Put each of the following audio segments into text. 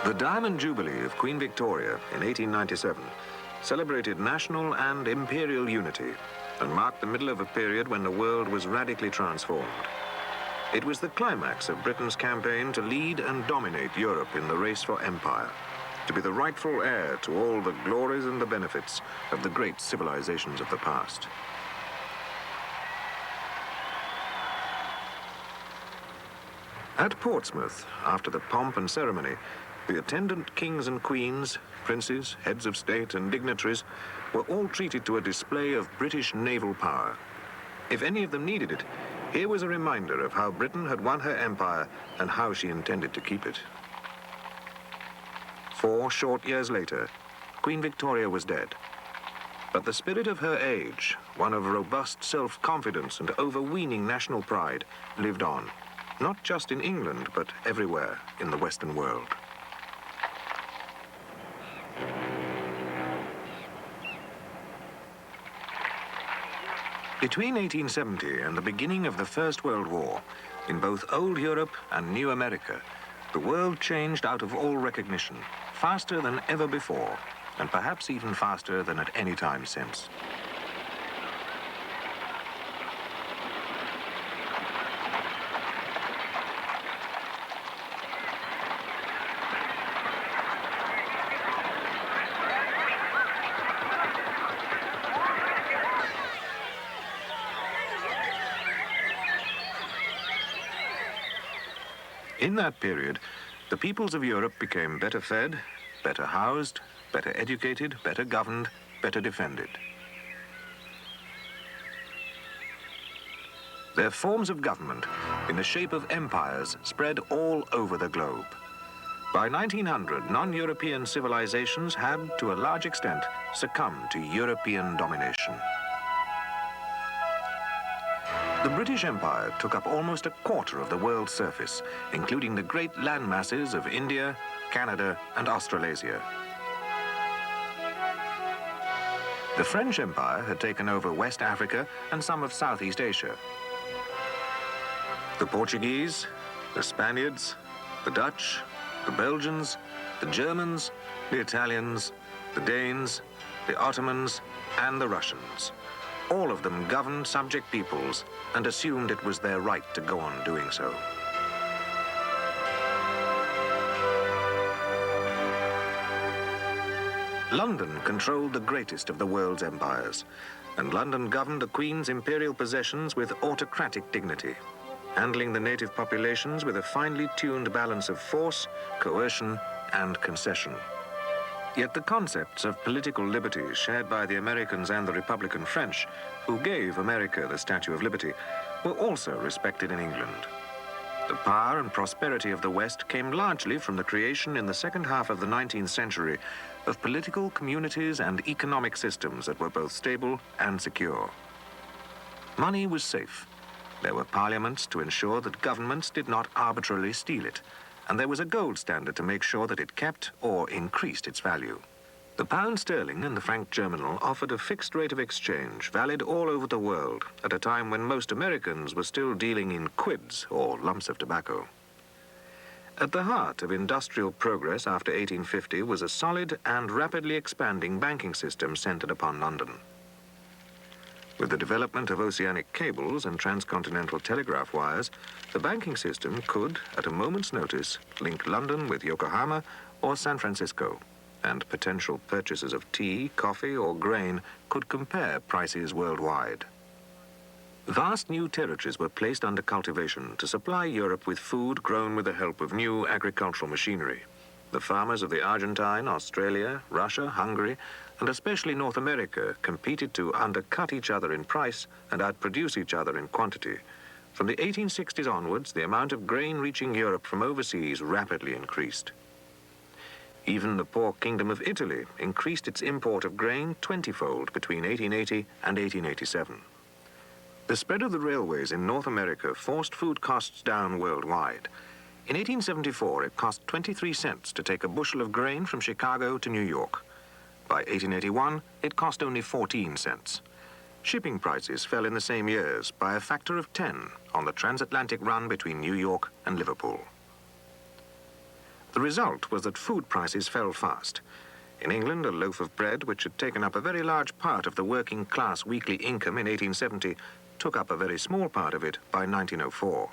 The Diamond Jubilee of Queen Victoria in 1897 celebrated national and imperial unity and marked the middle of a period when the world was radically transformed. It was the climax of Britain's campaign to lead and dominate Europe in the race for empire, to be the rightful heir to all the glories and the benefits of the great civilizations of the past. At Portsmouth, after the pomp and ceremony, the attendant kings and queens, princes, heads of state and dignitaries were all treated to a display of British naval power. If any of them needed it, here was a reminder of how Britain had won her empire and how she intended to keep it. 4 short years later, Queen Victoria was dead. But the spirit of her age, one of robust self-confidence and overweening national pride, lived on, not just in England, but everywhere in the Western world. Between 1870 and the beginning of the First World War, in both old Europe and new America, the world changed out of all recognition, faster than ever before, and perhaps even faster than at any time since. In that period, the peoples of Europe became better fed, better housed, better educated, better governed, better defended. Their forms of government, in the shape of empires, spread all over the globe. By 1900, non-European civilizations had, to a large extent, succumbed to European domination. The British Empire took up almost a quarter of the world's surface, including the great land masses of India, Canada, and Australasia. The French Empire had taken over West Africa and some of Southeast Asia. The Portuguese, the Spaniards, the Dutch, the Belgians, the Germans, the Italians, the Danes, the Ottomans, and the Russians. All of them governed subject peoples and assumed it was their right to go on doing so. London controlled the greatest of the world's empires, and London governed the Queen's imperial possessions with autocratic dignity, handling the native populations with a finely tuned balance of force, coercion, and concession. Yet the concepts of political liberty shared by the Americans and the Republican French, who gave America the Statue of Liberty, were also respected in England. The power and prosperity of the West came largely from the creation in the second half of the 19th century of political communities and economic systems that were both stable and secure. Money was safe. There were parliaments to ensure that governments did not arbitrarily steal it, and there was a gold standard to make sure that it kept or increased its value. The pound sterling and the franc germinal offered a fixed rate of exchange valid all over the world at a time when most Americans were still dealing in quids or lumps of tobacco. At the heart of industrial progress after 1850 was a solid and rapidly expanding banking system centered upon London. With the development of oceanic cables and transcontinental telegraph wires, the banking system could, at a moment's notice, link London with Yokohama or San Francisco, and potential purchasers of tea, coffee, or grain could compare prices worldwide. Vast new territories were placed under cultivation to supply Europe with food grown with the help of new agricultural machinery. The farmers of the Argentine, Australia, Russia, Hungary, and especially North America competed to undercut each other in price and outproduce each other in quantity. From the 1860s onwards, the amount of grain reaching Europe from overseas rapidly increased. Even the poor Kingdom of Italy increased its import of grain 20-fold between 1880 and 1887. The spread of the railways in North America forced food costs down worldwide. In 1874, it cost 23 cents to take a bushel of grain from Chicago to New York. By 1881, it cost only 14 cents. Shipping prices fell in the same years by a factor of 10 on the transatlantic run between New York and Liverpool. The result was that food prices fell fast. In England, a loaf of bread, which had taken up a very large part of the working class weekly income in 1870, took up a very small part of it by 1904.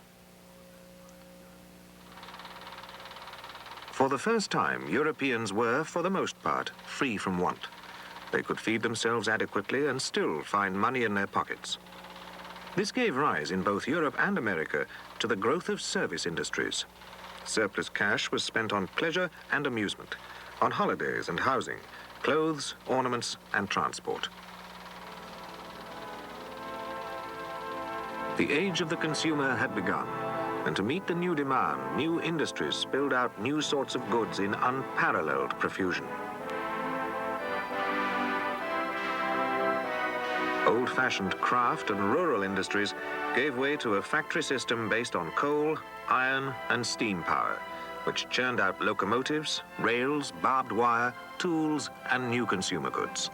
For the first time, Europeans were, for the most part, free from want. They could feed themselves adequately and still find money in their pockets. This gave rise in both Europe and America to the growth of service industries. Surplus cash was spent on pleasure and amusement, on holidays and housing, clothes, ornaments, and transport. The age of the consumer had begun, and to meet the new demand, new industries spilled out new sorts of goods in unparalleled profusion. Old-fashioned craft and rural industries gave way to a factory system based on coal, iron, and steam power, which churned out locomotives, rails, barbed wire, tools, and new consumer goods.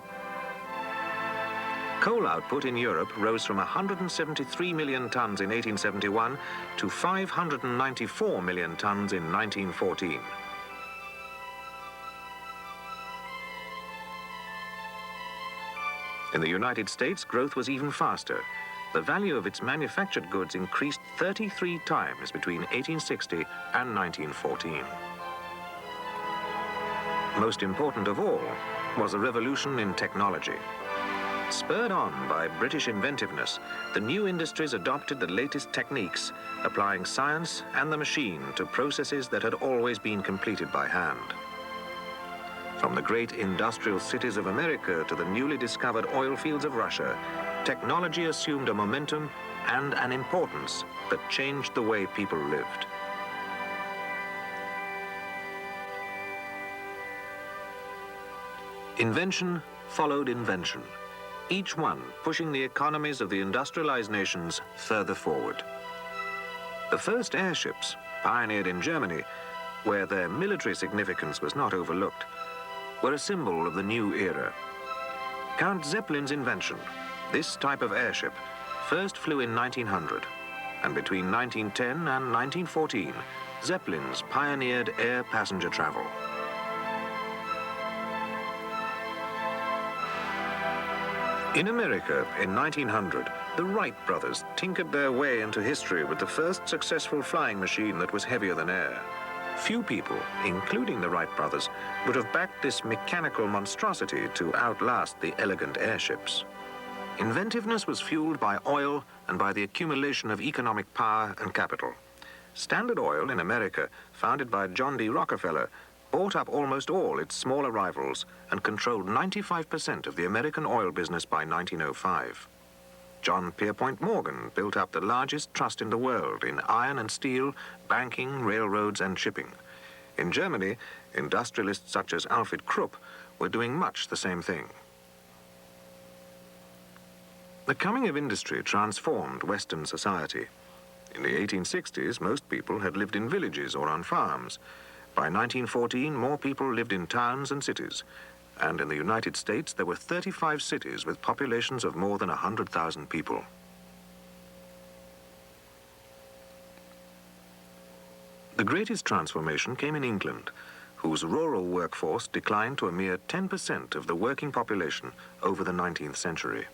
Coal output in Europe rose from 173 million tons in 1871 to 594 million tons in 1914. In the United States, growth was even faster. The value of its manufactured goods increased 33 times between 1860 and 1914. Most important of all was the revolution in technology. Spurred on by British inventiveness, the new industries adopted the latest techniques, applying science and the machine to processes that had always been completed by hand. From the great industrial cities of America to the newly discovered oil fields of Russia, technology assumed a momentum and an importance that changed the way people lived. Invention followed invention, each one pushing the economies of the industrialized nations further forward. The first airships, pioneered in Germany, where their military significance was not overlooked, were a symbol of the new era. Count Zeppelin's invention, this type of airship, first flew in 1900, and between 1910 and 1914, Zeppelins pioneered air passenger travel. In America, in 1900, the Wright brothers tinkered their way into history with the first successful flying machine that was heavier than air. Few people, including the Wright brothers, would have backed this mechanical monstrosity to outlast the elegant airships. Inventiveness was fueled by oil and by the accumulation of economic power and capital. Standard Oil in America, founded by John D. Rockefeller, bought up almost all its smaller rivals and controlled 95% of the American oil business by 1905. John Pierpont Morgan built up the largest trust in the world in iron and steel, banking, railroads, and shipping. In Germany, industrialists such as Alfred Krupp were doing much the same thing. The coming of industry transformed Western society. In the 1860s, most people had lived in villages or on farms. By 1914, more people lived in towns and cities. And in the United States, there were 35 cities with populations of more than 100,000 people. The greatest transformation came in England, whose rural workforce declined to a mere 10% of the working population over the 19th century.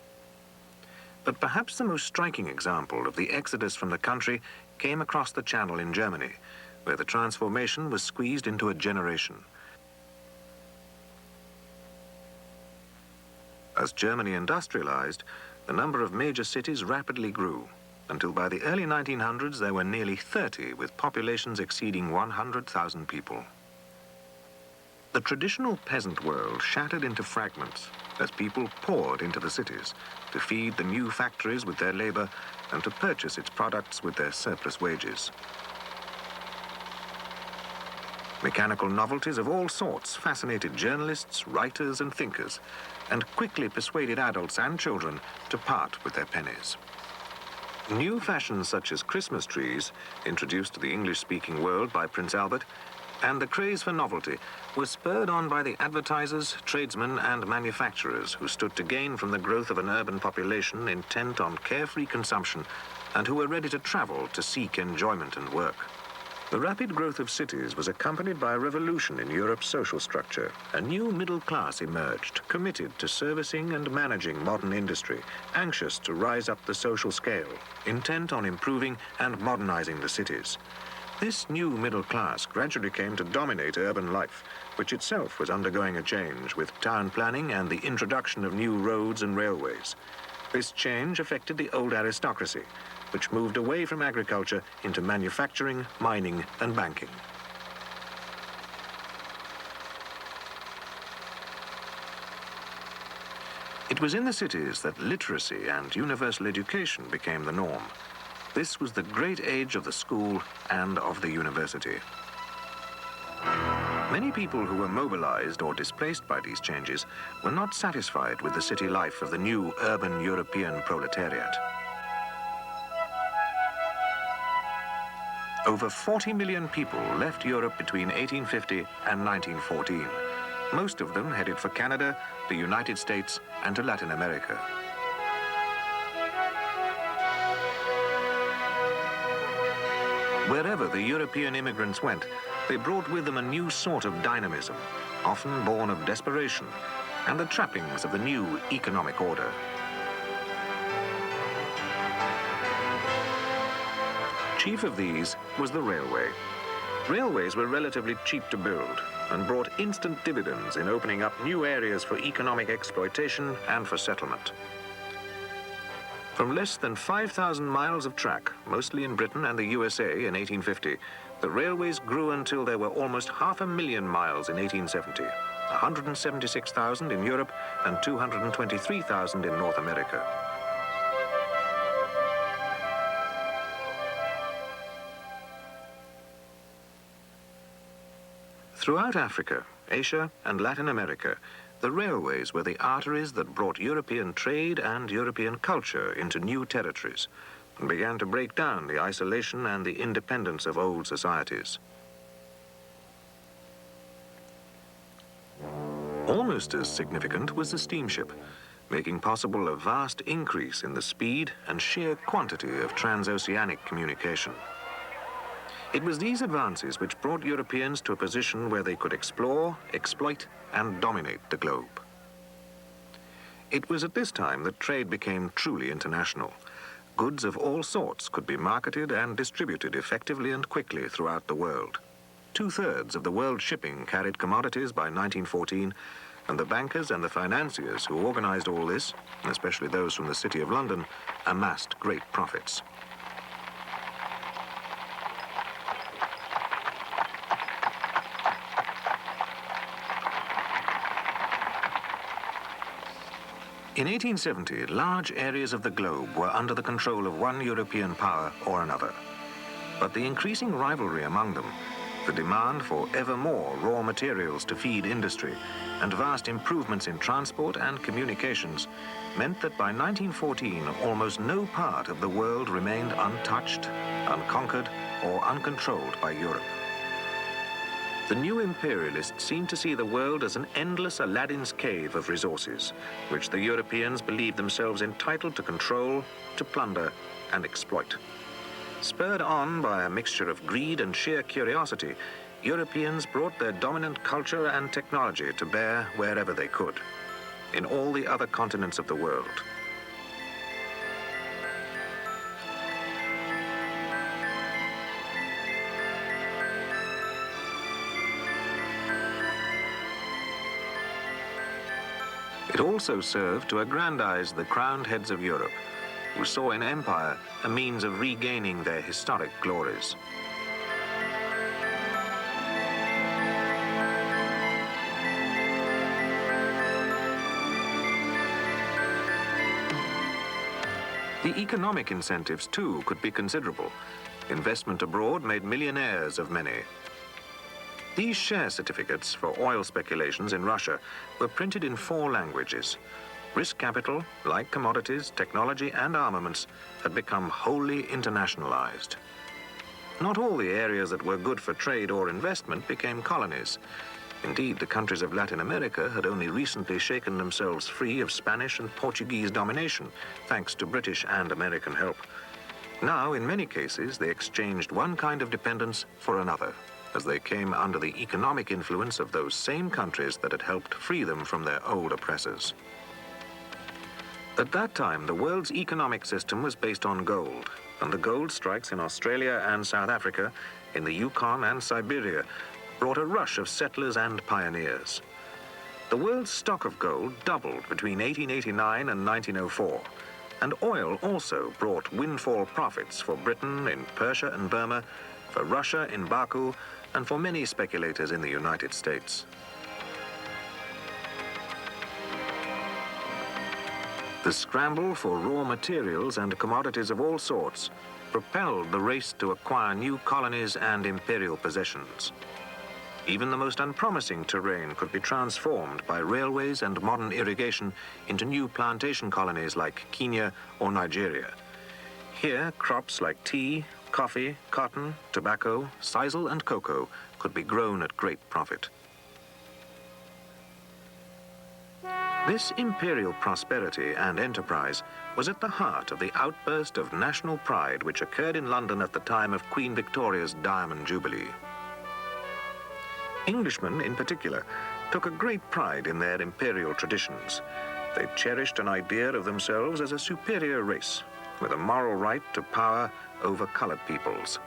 But perhaps the most striking example of the exodus from the country came across the Channel in Germany, where the transformation was squeezed into a generation. As Germany industrialized, the number of major cities rapidly grew, until by the early 1900s there were nearly 30 with populations exceeding 100,000 people. The traditional peasant world shattered into fragments as people poured into the cities to feed the new factories with their labor and to purchase its products with their surplus wages. Mechanical novelties of all sorts fascinated journalists, writers, and thinkers, and quickly persuaded adults and children to part with their pennies. New fashions such as Christmas trees, introduced to the English-speaking world by Prince Albert, and the craze for novelty were spurred on by the advertisers, tradesmen, and manufacturers who stood to gain from the growth of an urban population intent on carefree consumption and who were ready to travel to seek enjoyment and work. The rapid growth of cities was accompanied by a revolution in Europe's social structure. A new middle class emerged, committed to servicing and managing modern industry, anxious to rise up the social scale, intent on improving and modernizing the cities. This new middle class gradually came to dominate urban life, which itself was undergoing a change with town planning and the introduction of new roads and railways. This change affected the old aristocracy, which moved away from agriculture into manufacturing, mining, and banking. It was in the cities that literacy and universal education became the norm. This was the great age of the school and of the university. Many people who were mobilized or displaced by these changes were not satisfied with the city life of the new urban European proletariat. Over 40 million people left Europe between 1850 and 1914. Most of them headed for Canada, the United States, and to Latin America. Wherever the European immigrants went, they brought with them a new sort of dynamism, often born of desperation, and the trappings of the new economic order. Chief of these was the railway. Railways were relatively cheap to build and brought instant dividends in opening up new areas for economic exploitation and for settlement. From less than 5,000 miles of track, mostly in Britain and the USA in 1850, the railways grew until there were almost 500,000 miles in 1870, 176,000 in Europe and 223,000 in North America. Throughout Africa, Asia, and Latin America, the railways were the arteries that brought European trade and European culture into new territories and began to break down the isolation and the independence of old societies. Almost as significant was the steamship, making possible a vast increase in the speed and sheer quantity of transoceanic communication. It was these advances which brought Europeans to a position where they could explore, exploit, and dominate the globe. It was at this time that trade became truly international. Goods of all sorts could be marketed and distributed effectively and quickly throughout the world. 2/3 of the world's shipping carried commodities by 1914, and the bankers and the financiers who organized all this, especially those from the City of London, amassed great profits. In 1870, large areas of the globe were under the control of one European power or another. But the increasing rivalry among them, the demand for ever more raw materials to feed industry, and vast improvements in transport and communications meant that by 1914, almost no part of the world remained untouched, unconquered, or uncontrolled by Europe. The new imperialists seemed to see the world as an endless Aladdin's cave of resources, which the Europeans believed themselves entitled to control, to plunder, and exploit. Spurred on by a mixture of greed and sheer curiosity, Europeans brought their dominant culture and technology to bear wherever they could, in all the other continents of the world. It also served to aggrandize the crowned heads of Europe, who saw in empire a means of regaining their historic glories. The economic incentives, too, could be considerable. Investment abroad made millionaires of many. These share certificates for oil speculations in Russia were printed in 4 languages. Risk capital, like commodities, technology, and armaments, had become wholly internationalized. Not all the areas that were good for trade or investment became colonies. Indeed, the countries of Latin America had only recently shaken themselves free of Spanish and Portuguese domination, thanks to British and American help. Now, in many cases, they exchanged one kind of dependence for another, as they came under the economic influence of those same countries that had helped free them from their old oppressors. At that time, the world's economic system was based on gold, and the gold strikes in Australia and South Africa, in the Yukon and Siberia, brought a rush of settlers and pioneers. The world's stock of gold doubled between 1889 and 1904, and oil also brought windfall profits for Britain in Persia and Burma, for Russia in Baku, and for many speculators in the United States. The scramble for raw materials and commodities of all sorts propelled the race to acquire new colonies and imperial possessions. Even the most unpromising terrain could be transformed by railways and modern irrigation into new plantation colonies like Kenya or Nigeria. Here, crops like tea, coffee, cotton, tobacco, sisal, and cocoa could be grown at great profit. This imperial prosperity and enterprise was at the heart of the outburst of national pride which occurred in London at the time of Queen Victoria's Diamond Jubilee. Englishmen, in particular, took a great pride in their imperial traditions. They cherished an idea of themselves as a superior race, with a moral right to power over colored peoples.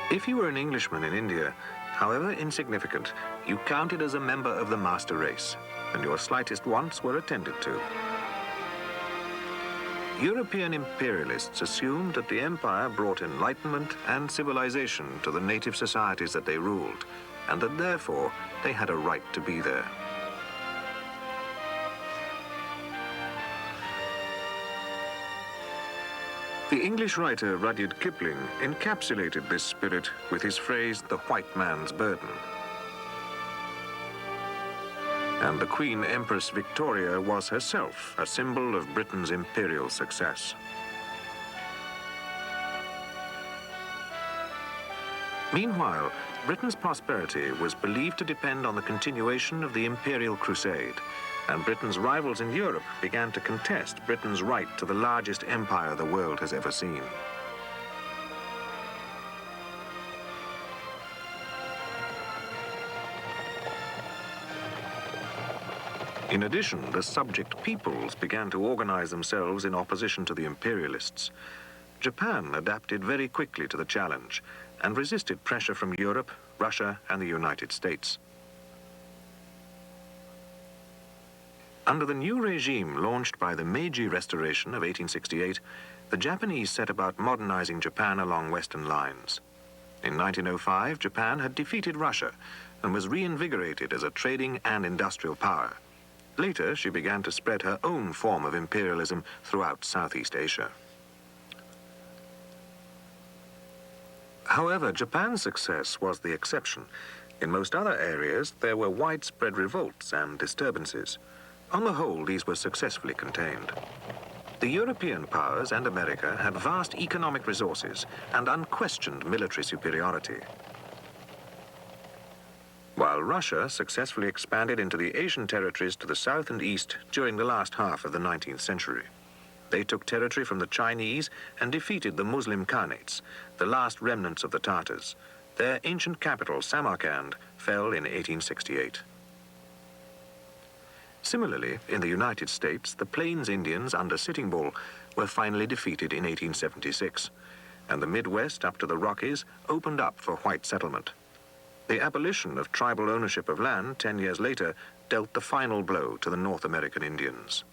If you were an Englishman in India, however insignificant, you counted as a member of the master race, and your slightest wants were attended to. European imperialists assumed that the empire brought enlightenment and civilization to the native societies that they ruled, and that therefore they had a right to be there. The English writer Rudyard Kipling encapsulated this spirit with his phrase, "the white man's burden." And the Queen Empress Victoria was herself a symbol of Britain's imperial success. Meanwhile, Britain's prosperity was believed to depend on the continuation of the imperial crusade, and Britain's rivals in Europe began to contest Britain's right to the largest empire the world has ever seen. In addition, the subject peoples began to organize themselves in opposition to the imperialists. Japan adapted very quickly to the challenge and resisted pressure from Europe, Russia, and the United States. Under the new regime launched by the Meiji Restoration of 1868, the Japanese set about modernizing Japan along Western lines. In 1905, Japan had defeated Russia and was reinvigorated as a trading and industrial power. Later, she began to spread her own form of imperialism throughout Southeast Asia. However, Japan's success was the exception. In most other areas, there were widespread revolts and disturbances. On the whole, these were successfully contained. The European powers and America had vast economic resources and unquestioned military superiority, while Russia successfully expanded into the Asian territories to the south and east during the last half of the 19th century. They took territory from the Chinese and defeated the Muslim Khanates, the last remnants of the Tatars. Their ancient capital, Samarkand, fell in 1868. Similarly, in the United States, the Plains Indians under Sitting Bull were finally defeated in 1876, and the Midwest up to the Rockies opened up for white settlement. The abolition of tribal ownership of land 10 years later dealt the final blow to the North American Indians.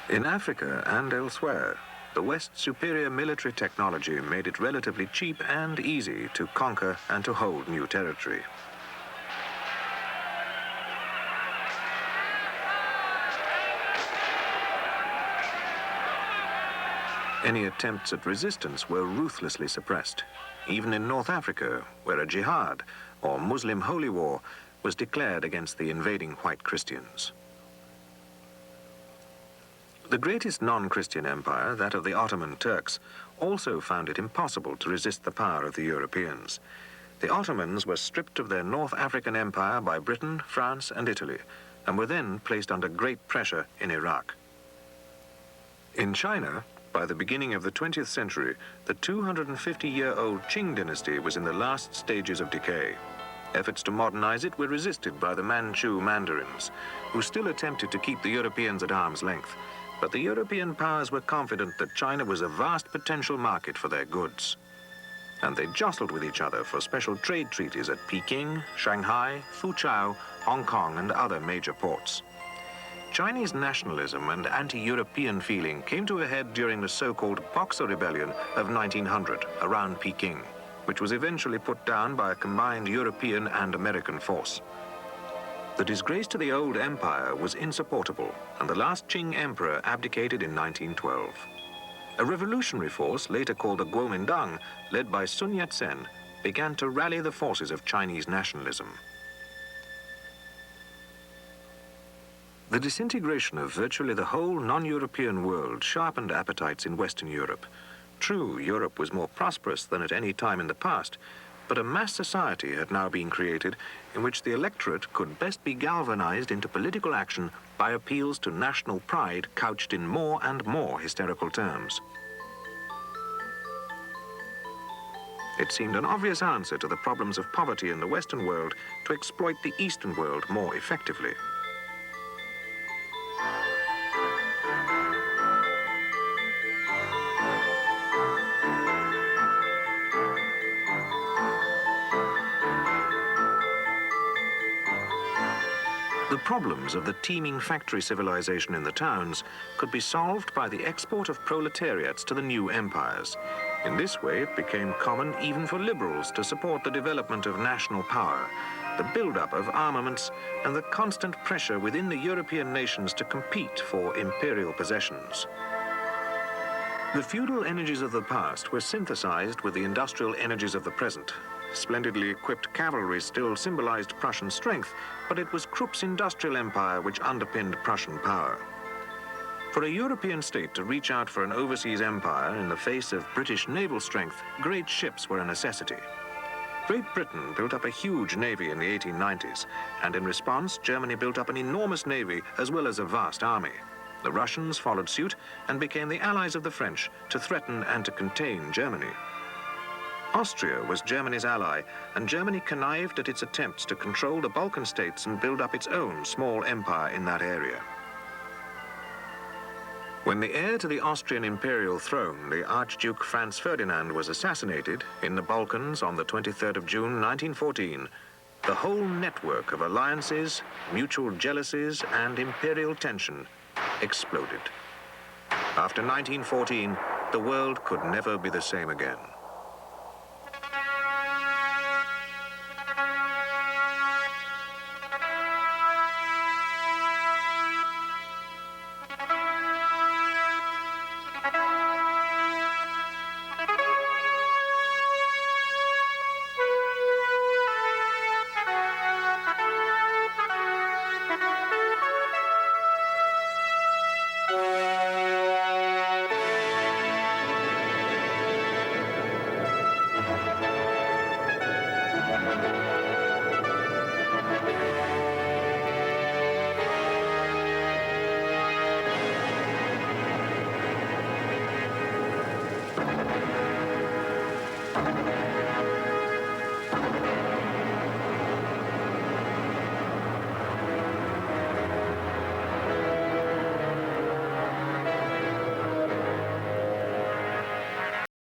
In Africa and elsewhere, the West's superior military technology made it relatively cheap and easy to conquer and to hold new territory. Any attempts at resistance were ruthlessly suppressed, even in North Africa, where a jihad, or Muslim holy war, was declared against the invading white Christians. The greatest non-Christian empire, that of the Ottoman Turks, also found it impossible to resist the power of the Europeans. The Ottomans were stripped of their North African empire by Britain, France, and Italy, and were then placed under great pressure in Iraq. In China, by the beginning of the 20th century, the 250-year-old Qing dynasty was in the last stages of decay. Efforts to modernize it were resisted by the Manchu mandarins, who still attempted to keep the Europeans at arm's length. But the European powers were confident that China was a vast potential market for their goods. And they jostled with each other for special trade treaties at Peking, Shanghai, Fuzhou, Hong Kong, and other major ports. Chinese nationalism and anti-European feeling came to a head during the so-called Boxer Rebellion of 1900 around Peking, which was eventually put down by a combined European and American force. The disgrace to the old empire was insupportable, and the last Qing emperor abdicated in 1912. A revolutionary force, later called the Kuomintang, led by Sun Yat-sen, began to rally the forces of Chinese nationalism. The disintegration of virtually the whole non-European world sharpened appetites in Western Europe. True, Europe was more prosperous than at any time in the past, but a mass society had now been created in which the electorate could best be galvanized into political action by appeals to national pride couched in more and more hysterical terms. It seemed an obvious answer to the problems of poverty in the Western world to exploit the Eastern world more effectively. The problems of the teeming factory civilization in the towns could be solved by the export of proletariats to the new empires. In this way, it became common even for liberals to support the development of national power, the build-up of armaments, and the constant pressure within the European nations to compete for imperial possessions. The feudal energies of the past were synthesized with the industrial energies of the present. Splendidly equipped cavalry still symbolized Prussian strength, but it was Krupp's industrial empire which underpinned Prussian power. For a European state to reach out for an overseas empire in the face of British naval strength, great ships were a necessity. Great Britain built up a huge navy in the 1890s, and in response, Germany built up an enormous navy as well as a vast army. The Russians followed suit and became the allies of the French to threaten and to contain Germany. Austria was Germany's ally, and Germany connived at its attempts to control the Balkan states and build up its own small empire in that area. When the heir to the Austrian imperial throne, the Archduke Franz Ferdinand, was assassinated in the Balkans on the 23rd of June 1914, the whole network of alliances, mutual jealousies, and imperial tension exploded. After 1914, the world could never be the same again.